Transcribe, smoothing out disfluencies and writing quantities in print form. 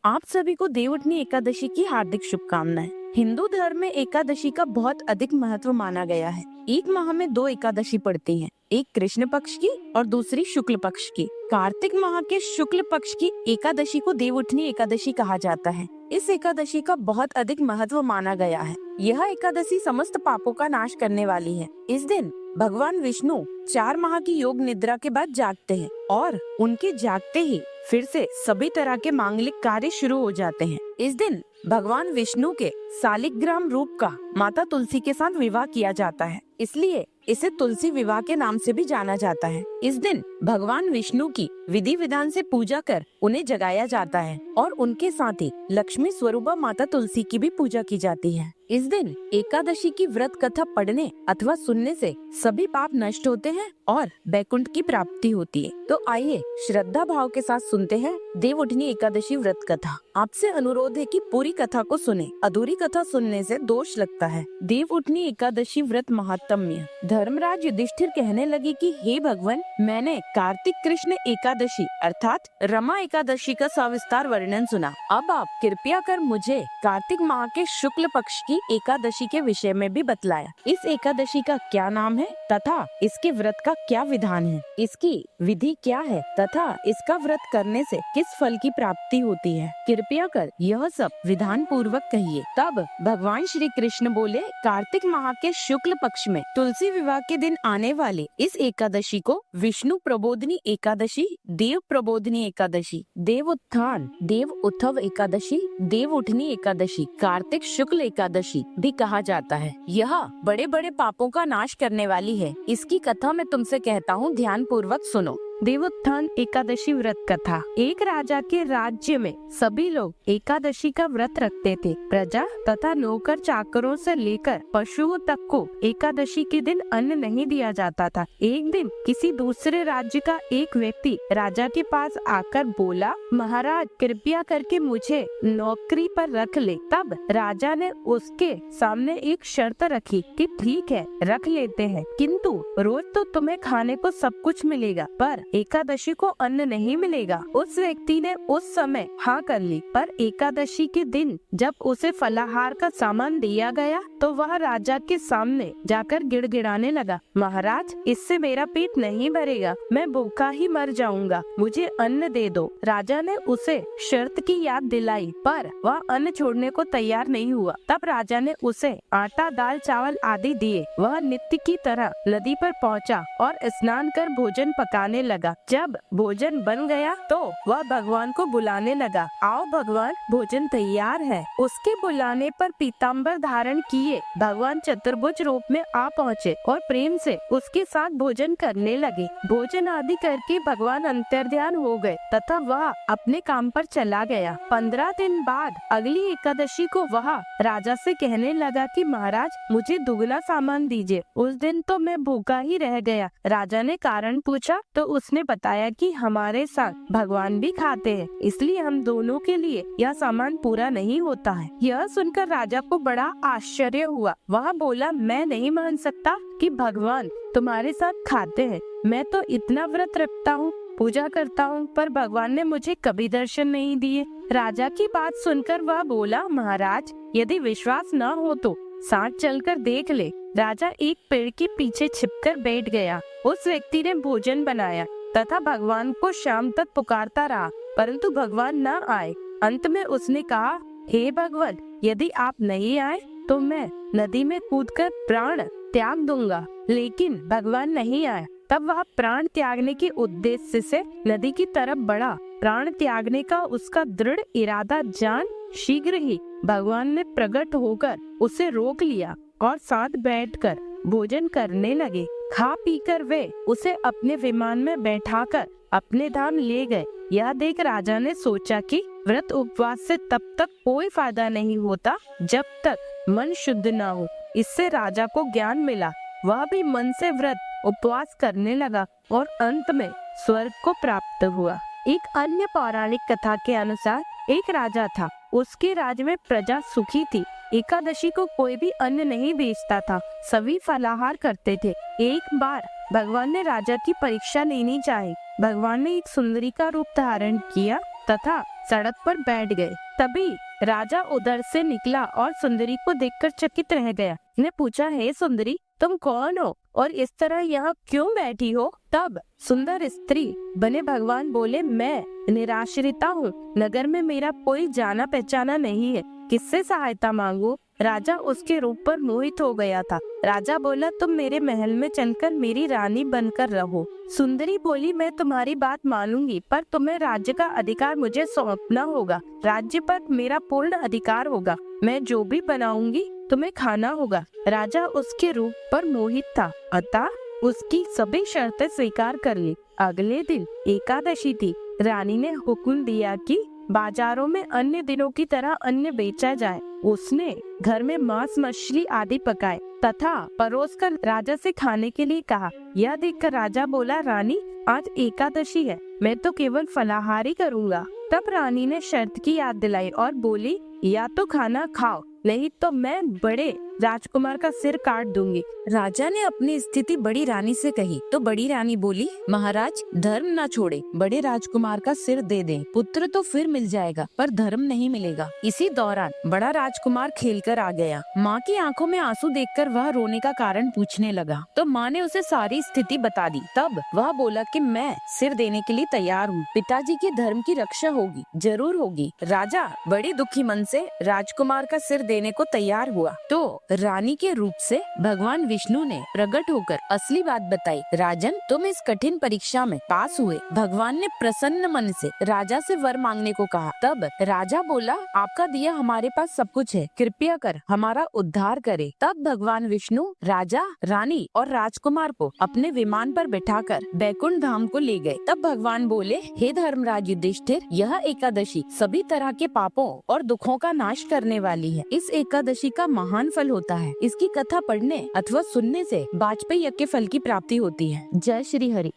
आप सभी को देवउठनी एकादशी की हार्दिक शुभकामनाएं। हिंदू धर्म में एकादशी का बहुत अधिक महत्व माना गया है। एक माह में 2 एकादशी पड़ती हैं, एक कृष्ण पक्ष की और दूसरी शुक्ल पक्ष की। कार्तिक माह के शुक्ल पक्ष की एकादशी को देवउठनी एकादशी कहा जाता है। इस एकादशी का बहुत अधिक महत्व माना गया है। यह एकादशी समस्त पापों का नाश करने वाली है। इस दिन भगवान विष्णु 4 माह की योग निद्रा के बाद जागते हैं और उनके जागते ही फिर से सभी तरह के मांगलिक कार्य शुरू हो जाते हैं। इस दिन भगवान विष्णु के शालिग्राम रूप का माता तुलसी के साथ विवाह किया जाता है, इसलिए इसे तुलसी विवाह के नाम से भी जाना जाता है। इस दिन भगवान विष्णु की विधि विधान से पूजा कर उन्हें जगाया जाता है और उनके साथ ही लक्ष्मी स्वरूपा माता तुलसी की भी पूजा की जाती है। इस दिन एकादशी की व्रत कथा पढ़ने अथवा सुनने से सभी पाप नष्ट होते हैं और बैकुंठ की प्राप्ति होती है। तो आइए श्रद्धा भाव के साथ सुनते हैं देवउठनी एकादशी व्रत कथा। आपसे अनुरोध है कि पूरी कथा को सुने, अधूरी कथा सुनने से दोष लगता है। देवउठनी एकादशी व्रत महात्म्य। धर्मराज युधिष्ठिर कहने लगे कि हे भगवान, मैंने कार्तिक कृष्ण एकादशी अर्थात रमा एकादशी का सविस्तार वर्णन सुना। अब आप कृपया कर मुझे कार्तिक माह के शुक्ल पक्ष की एकादशी के विषय में भी बतलाया। इस एकादशी का क्या नाम है तथा इसके व्रत का क्या विधान है, इसकी विधि क्या है तथा इसका व्रत करने से किस फल की प्राप्ति होती है। कृपया कर यह सब विधान पूर्वक कहिए। तब भगवान श्री कृष्ण बोले, कार्तिक माह के शुक्ल पक्ष में तुलसी विवाह के दिन आने वाले इस एकादशी को विष्णु प्रबोधनी एकादशी, देव प्रबोधनी एकादशी, देव उत्थान, देव उत्थव एकादशी, देव उठनी एकादशी, कार्तिक शुक्ल एकादशी भी कहा जाता है। यह बड़े बड़े पापों का नाश करने वाली है। इसकी कथा मैं तुमसे कहता हूँ, ध्यान पूर्वक सुनो। देवोत्थान एकादशी व्रत कथा। एक राजा के राज्य में सभी लोग एकादशी का व्रत रखते थे। प्रजा तथा नौकर चाकरों से लेकर पशुओं तक को एकादशी के दिन अन्न नहीं दिया जाता था। एक दिन किसी दूसरे राज्य का एक व्यक्ति राजा के पास आकर बोला, महाराज कृपया करके मुझे नौकरी पर रख ले। तब राजा ने उसके सामने एक शर्त रखी कि ठीक है, रख लेते हैं, किंतु रोज तो तुम्हें खाने को सब कुछ मिलेगा, पर एकादशी को अन्न नहीं मिलेगा। उस व्यक्ति ने उस समय हाँ कर ली, पर एकादशी के दिन जब उसे फलाहार का सामान दिया गया तो वह राजा के सामने जाकर गिड़गिड़ाने लगा, महाराज इससे मेरा पेट नहीं भरेगा, मैं भूखा ही मर जाऊंगा, मुझे अन्न दे दो। राजा ने उसे शर्त की याद दिलाई, पर वह अन्न छोड़ने को तैयार नहीं हुआ। तब राजा ने उसे आटा, दाल, चावल आदि दिए। वह नित्य की तरह नदी पर पहुंचा और स्नान कर भोजन पकाने लगा। जब भोजन बन गया तो वह भगवान को बुलाने लगा, आओ भगवान, भोजन तैयार है। उसके बुलाने पर पीताम्बर धारण किए भगवान चतुर्भुज रूप में आ पहुँचे और प्रेम से उसके साथ भोजन करने लगे। भोजन आदि करके भगवान अंतर्ध्यान हो गए तथा वह अपने काम पर चला गया। 15 दिन बाद अगली एकादशी को वह राजा से कहने लगा कि महाराज मुझे दुगना सामान दीजिए। उस दिन तो मैं भूखा ही रह गया। राजा ने कारण पूछा तो उसने बताया कि हमारे साथ भगवान भी खाते हैं, इसलिए हम दोनों के लिए यह सामान पूरा नहीं होता है। यह सुनकर राजा को बड़ा आश्चर्य हुआ। वह बोला, मैं नहीं मान सकता कि भगवान तुम्हारे साथ खाते हैं। मैं तो इतना व्रत रखता हूँ, पूजा करता हूँ, पर भगवान ने मुझे कभी दर्शन नहीं दिए। राजा की बात सुनकर वह बोला, महाराज यदि विश्वास न हो तो साथ चलकर देख ले। राजा एक पेड़ के पीछे छिपकर बैठ गया। उस व्यक्ति ने भोजन बनाया तथा भगवान को शाम तक पुकारता रहा, परंतु भगवान न आए। अंत में उसने कहा, हे भगवान, यदि आप नहीं आए तो मैं नदी में कूदकर प्राण त्याग दूंगा। लेकिन भगवान नहीं आया। तब वह प्राण त्यागने के उद्देश्य से नदी की तरफ बढ़ा। प्राण त्यागने का उसका दृढ़ इरादा जान शीघ्र ही भगवान ने प्रकट होकर उसे रोक लिया और साथ बैठकर भोजन करने लगे। खा पीकर वे उसे अपने विमान में बैठाकर अपने धाम ले गए। यह देख राजा ने सोचा कि व्रत उपवास से तब तक कोई फायदा नहीं होता जब तक मन शुद्ध न हो। इससे राजा को ज्ञान मिला। वह भी मन से व्रत उपवास करने लगा और अंत में स्वर्ग को प्राप्त हुआ। एक अन्य पौराणिक कथा के अनुसार एक राजा था। उसके राज्य में प्रजा सुखी थी। एकादशी को कोई भी अन्न नहीं बेचता था, सभी फलाहार करते थे। एक बार भगवान ने राजा की परीक्षा लेनी चाही। भगवान ने एक सुंदरी का रूप धारण किया तथा सड़क पर बैठ गए। तभी राजा उधर से निकला और सुंदरी को देखकर चकित रह गया। ने पूछा, हे सुंदरी, तुम कौन हो और इस तरह यहाँ क्यों बैठी हो? तब सुंदर स्त्री बने भगवान बोले, मैं निराश्रिता हूँ, नगर में मेरा कोई जाना पहचाना नहीं है, किससे सहायता मांगू? राजा उसके रूप पर मोहित हो गया था। राजा बोला, तुम मेरे महल में चलकर मेरी रानी बनकर रहो। सुंदरी बोली, मैं तुम्हारी बात मानूंगी, पर तुम्हें राज्य का अधिकार मुझे सौंपना होगा। राज्य पर मेरा पूर्ण अधिकार होगा। मैं जो भी बनाऊंगी तुम्हें खाना होगा। राजा उसके रूप पर मोहित था, अतः उसकी सभी शर्तें स्वीकार कर ली। अगले दिन एकादशी थी। रानी ने हुक्म दिया कि बाजारों में अन्य दिनों की तरह अन्न बेचा जाए। उसने घर में मांस मछली आदि पकाए तथा परोसकर राजा से खाने के लिए कहा। यह देखकर राजा बोला, रानी, आज एकादशी है, मैं तो केवल फलाहार ही करूँगा। तब रानी ने शर्त की याद दिलाई और बोली, या तो खाना खाओ, नहीं तो मैं बड़े राजकुमार का सिर काट दूंगी। राजा ने अपनी स्थिति बड़ी रानी से कही तो बड़ी रानी बोली, महाराज, धर्म न छोड़े, बड़े राजकुमार का सिर दे दें, पुत्र तो फिर मिल जाएगा पर धर्म नहीं मिलेगा। इसी दौरान बड़ा राजकुमार खेलकर आ गया। माँ की आंखों में आंसू देखकर वह रोने का कारण पूछने लगा तो माँ ने उसे सारी स्थिति बता दी। तब वह बोला कि मैं सिर देने के लिए तैयार हूँ, पिताजी के धर्म की रक्षा होगी, जरूर होगी। राजा बड़ी दुखी मन से राजकुमार का सिर देने को तैयार हुआ तो रानी के रूप से भगवान विष्णु ने प्रकट होकर असली बात बताई। राजन, तुम इस कठिन परीक्षा में पास हुए। भगवान ने प्रसन्न मन से राजा से वर मांगने को कहा। तब राजा बोला, आपका दिया हमारे पास सब कुछ है, कृपया कर हमारा उद्धार करे। तब भगवान विष्णु राजा, रानी और राजकुमार को अपने विमान पर बिठाकर बैकुंठ धाम को ले गए। तब भगवान बोले, हे धर्मराज युधिष्ठिर, यह एकादशी सभी तरह के पापों और दुखों का नाश करने वाली है। इस एकादशी का महान फल होता है। इसकी कथा पढ़ने अथवा सुनने से वाजपेयी यज्ञ के फल की प्राप्ति होती है। जय श्री हरि।